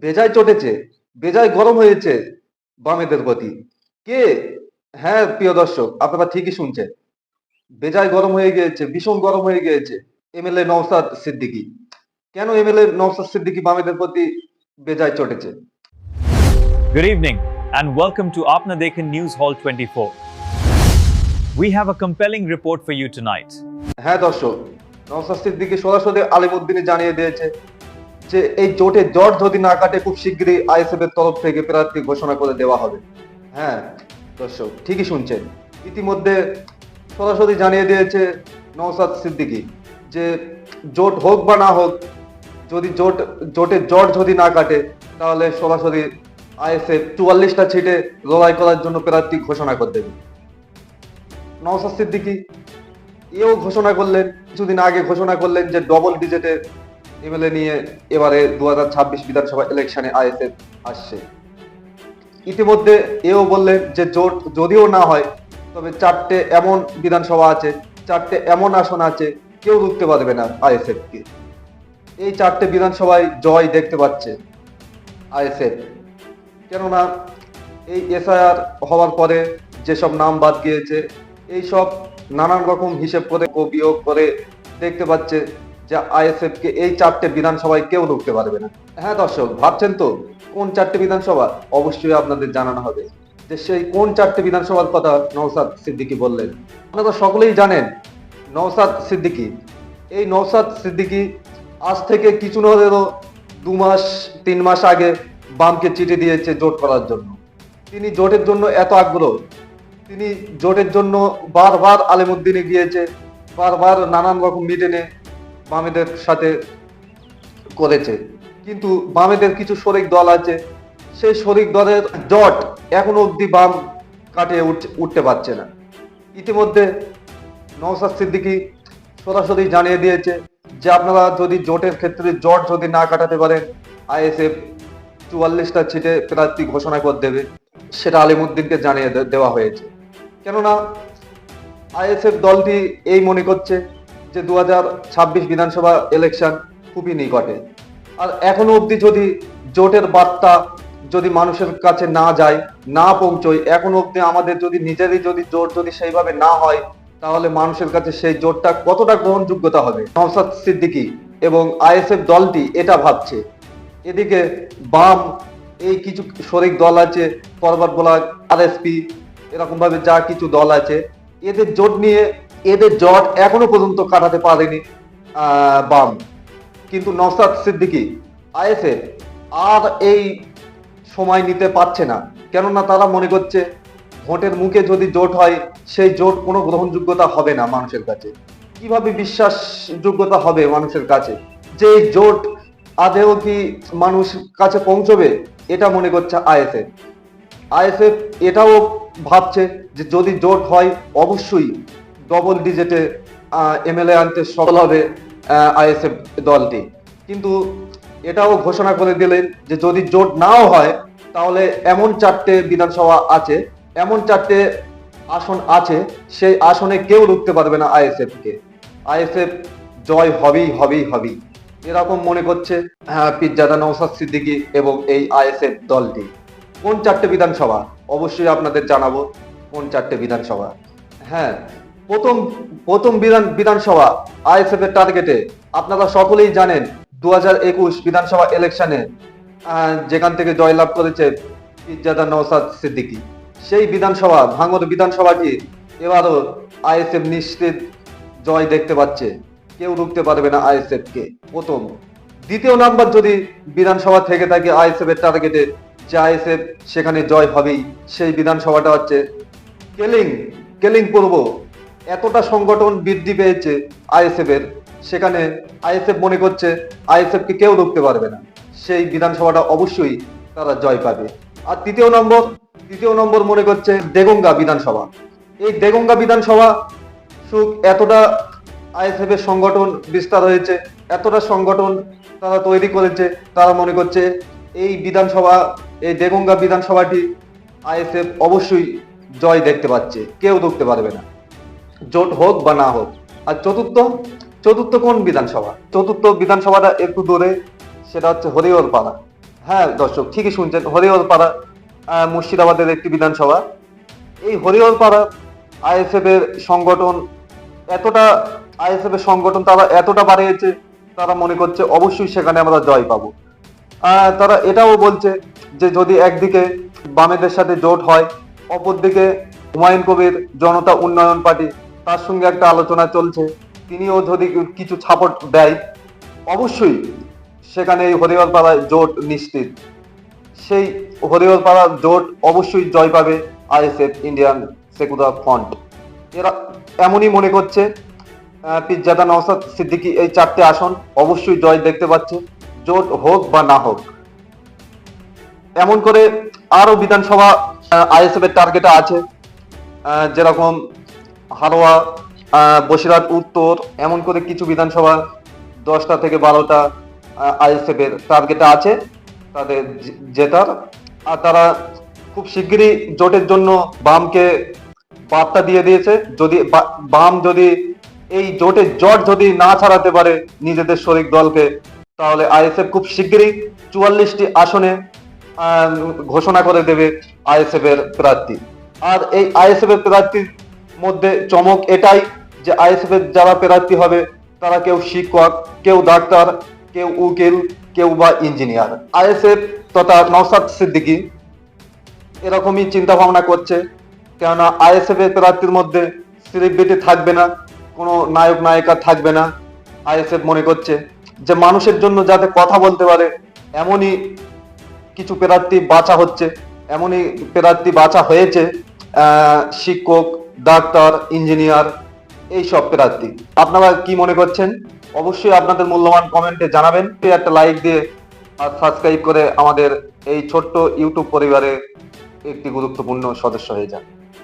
বেজায় চটেছে, বেজায় গরম হয়েছে বামেদের প্রতি। কে? হ্যাঁ প্রিয় দর্শক, আপনারা ঠিকই শুনছেন। বেজায় গরম হয়ে গিয়েছে, ভীষণ গরম হয়ে গিয়েছে এমএলএ নওশাদ সিদ্দিকী। কেন এমএলএ নওশাদ সিদ্দিকী বামেদের প্রতি বেজায় চটেছে? Good evening and welcome to Apna Dekhan News Hall 24. We have a compelling report for you tonight. হ্যাঁ দর্শক, নওশাদ সিদ্দিকী সরাসরি আলিমুদ্দিনে জানিয়ে দিয়েছে যে এই জোটে জট যদি না কাটে খুব শীঘ্রই আইএসএফ এর তরফ থেকে প্রার্থী ঘোষণা করে দেওয়া হবে। হ্যাঁ দর্শক, ঠিকই শুনছেন। ইতিমধ্যে সরাসরি জানিয়ে দিয়েছে নওশাদ সিদ্দিকী যে জোট হোক বা না হোক, যদি জোটের জট যদি না কাটে তাহলে সরাসরি আইএসএফ 44টা সিটে লড়াই করার জন্য প্রার্থী ঘোষণা করে দেবে। নওশাদ সিদ্দিকী এও ঘোষণা করলেন, কিছুদিন আগে ঘোষণা করলেন যে ডবল ডিজিটে এমএলএ নিয়ে এবারে 2026 বিধানসভা ইলেকশনে আইএসএফ আসছে। ইতিমধ্যে এও বললেন যে জোট যদিও না হয়, তবে 4টে এমন বিধানসভা আছে, 4টে এমন আসন আছে, কেউ রুখতে পারবে না আইএসএফ কে। এই 4টে বিধানসভায় জয় দেখতে পাচ্ছে আইএসএফ। কেননা এই এসআইআর হওয়ার পরে যেসব নাম বাদ গিয়েছে, এই সব নানান রকম হিসেব করে বিয়োগ করে দেখতে পাচ্ছে যে আইএসএফ কে এই 4টে বিধানসভায় কেউ ঢুকতে পারবে না। হ্যাঁ দর্শক, ভাবছেন তো কোন 4টে বিধানসভা? অবশ্যই আপনাদের জানানো হবে যে সেই কোন 4টে বিধানসভার কথা নওশাদ সিদ্দিকী বললেন। আপনারা সকলেই জানেন নওশাদ সিদ্দিকী, এই নওশাদ সিদ্দিকী আজ থেকে কিছু না হলেও 2 মাস 3 মাস আগে বামকে চিঠি দিয়েছে জোট করার জন্য। তিনি জোটের জন্য এত আগ্রহ, তিনি জোটের জন্য বারবার আলিমুদ্দিনে গিয়েছে, বারবার নানান রকম মিটিংয়ে বামেদের সাথে করেছে। কিন্তু বামেদের কিছু শরিক দল আছে, সেই শরিক দলের জট এখনো অব্দি বাম কাটিয়ে উঠতে পারছে না। ইতিমধ্যে নওশাদ সিদ্দিকী সরাসরি জানিয়ে দিয়েছে যে আপনারা যদি জোটের ক্ষেত্রে জট যদি না কাটাতে পারেন, আইএসএফ 44টা সিটে প্রার্থী ঘোষণা করে দেবে। সেটা আলিমুদ্দিনকে জানিয়ে দেওয়া হয়েছে। কেননা আইএসএফ দলটি এই মনে করছে যে 2026 বিধানসভা ইলেকশন খুবই নিকটে, আর এখনো অবধি যদি জোটের বার্তা যদি মানুষের কাছে না যায়, না পৌঁছয়, এখনো অবধি আমাদের যদি নিজেরই যদি জোট যদি সেইভাবে না হয়, তাহলে মানুষের কাছে সেই জোটটা কতটা গ্রহণযোগ্যতা হবে? নওশাদ সিদ্দিকী এবং আইএসএফ দলটি এটা ভাবছে। এদিকে বাম এই কিছু শরিক দল আছে, ফরওয়ার্ড ব্লক, আরএসপি, এরকম ভাবে যা কিছু দল আছে, এদের জোট নিয়ে এদের জট এখনো পর্যন্ত কাটাতে পারেনি বাম। কিন্তু নওশাদ সিদ্দিকী আইএসএফ আর এই সময় নিতে পারছে না। কেননা তারা মনে করছে ভোটের মুখে যদি জোট হয়, সেই জোট কোনো গ্রহণযোগ্যতা হবে না মানুষের কাছে। কিভাবে বিশ্বাসযোগ্যতা হবে মানুষের কাছে যে এই জোট আদেও কি মানুষ কাছে পৌঁছবে? এটা মনে করছে আইএসএফ। আইএসএফ এটাও ভাবছে যে যদি জোট হয় অবশ্যই ডবল ডিজিটে এমএলএ আনতে সফল হবে আইএসএফ দলটি। কিন্তু এটাও ঘোষণা করে দিলেন যে যদি জোট নাও হয়, তাহলে এমন 4টে বিধানসভা আছে, এমন 4টে আসন আছে, সেই আসনে কেউ রুখতে পারবে না আইএসএফ কে। আইএসএফ জয় হবেই হবেই হবেই, এরকম মনে করছে পীরজাদা নওশাদ সিদ্দিকী এবং এই আইএসএফ দলটি। কোন 4টে বিধানসভা অবশ্যই আপনাদের জানাবো, কোন 4টে বিধানসভা। হ্যাঁ, প্রথম প্রথম বিধানসভা আইএসএফ এর টার্গেটে আপনারা সকলেই জানেন 2021 বিধানসভা ইলেকশনে যেখান থেকে জয়লাভ করেছে পীরজাদা নওশাদ সিদ্দিকী, সেই বিধানসভা ভাঙড় বিধানসভাটি এবারও আইএসএফ নিশ্চিত জয় দেখতে পাচ্ছে। কেউ রুখতে পারবে না আইএসএফ কে। প্রথম। দ্বিতীয় নাম্বার যদি বিধানসভা থেকে থাকে আইএসএফ এর টার্গেটে, যে আইএসএফ সেখানে জয় হবেই, সেই বিধানসভাটা হচ্ছে কেলিং পূর্ব। এতটা সংগঠন বৃদ্ধি পেয়েছে আইএসএফ এর, সেখানে আইএসএফ মনে করছে আইএসএফ কে কেউ রুখতে পারবে না, সেই বিধানসভাটা অবশ্যই তারা জয় পাবে। আর তৃতীয় নম্বর মনে করছে দেগঙ্গা বিধানসভা। এই দেগঙ্গা বিধানসভা এতটা আইএসএফ এর সংগঠন বিস্তার হয়েছে, এতটা সংগঠন তারা তৈরি করেছে, তারা মনে করছে এই বিধানসভা, এই দেগঙ্গা বিধানসভাটি আইএসএফ অবশ্যই জয় দেখতে পাচ্ছে, কেউ রুখতে পারবে না, জোট হোক বা না হোক। আর চতুর্থ কোন বিধানসভা? চতুর্থ বিধানসভাটা একটু দূরে, সেটা হচ্ছে হরিহরপাড়া। হ্যাঁ দর্শক, ঠিকই শুনছেন, হরিহরপাড়া মুর্শিদাবাদের একটি বিধানসভা। এই হরিহরপাড়া আইএসএফ এর সংগঠন এতটা আইএসএফ এর সংগঠন তারা এতটা বাড়িয়েছে, তারা মনে করছে অবশ্যই সেখানে আমরা জয় পাবো। তারা এটাও বলছে যে যদি একদিকে বামেদের সাথে জোট হয়, অপরদিকে হুমায়ুন কবির জনতা উন্নয়ন পার্টি, তার সঙ্গে একটা আলোচনা চলছে, তিনিও যদি কিছু সাপোর্ট দেয়, অবশ্যই সেখানে এই হরিহরপাড়ায় জোট নিশ্চিত। সেই হরিহরপাড়া জোট অবশ্যই জয় পাবে আইএসএফ, ইন্ডিয়ান সেকুলার ফ্রন্ট। এরা এমনই মনে করছে। পিরজাদা নওশাদ সিদ্দিকী এই 4টে আসন অবশ্যই জয় দেখতে পাচ্ছে, জোট হোক বা না হোক। এমন করে আরো বিধানসভা আইএসএফ এর টার্গেটে আছে, যেরকম হারোয়া, বসিরহাট উত্তর, এমন করে কিছু বিধানসভা 10টা থেকে 12টা আইএসএফ এর টার্গেটে আছে তাদের জেতার। আর তারা খুব শিগগিরই জোটের জন্য বামকে বার্তা দিয়ে দিয়েছে, যদি বাম যদি এই জোটের জট যদি না ছাড়াতে পারে নিজেদের শরিক দলকে, তাহলে আইএসএফ খুব শিগগিরই 44টি আসনে ঘোষণা করে দেবে আইএসএফ এর প্রার্থী। আর এই আইএসএফ এর প্রার্থীর মধ্যে চমক এটাই যে আইএসএফ এর যারা প্রার্থী হবে তারা কেউ শিক্ষক, কেউ ডাক্তার, কেউ উকিল, কেউ বা ইঞ্জিনিয়ার। আইএসএফ তথা নওশাদ সিদ্দিকী এরকমই চিন্তা ভাবনা করছে, কেননা আইএসএফ এর প্রার্থীর মধ্যে সেলিব্রিটি থাকবে না, কোনো নায়ক নায়িকা থাকবে না। আইএসএফ মনে করছে যে মানুষের জন্য যাতে কথা বলতে পারে এমনই কিছু প্রার্থী বাছা হচ্ছে, এমনই প্রার্থী বাছা হয়েছে, শিক্ষক, ডাক্তার, ইঞ্জিনিয়ার, এই সব প্রার্থী। আপনারা কি মনে করছেন অবশ্যই আপনাদের মূল্যবান কমেন্টে জানাবেন। একটা লাইক দিয়ে আর সাবস্ক্রাইব করে আমাদের এই ছোট্ট ইউটিউব পরিবারে একটি গুরুত্বপূর্ণ সদস্য হয়ে যান।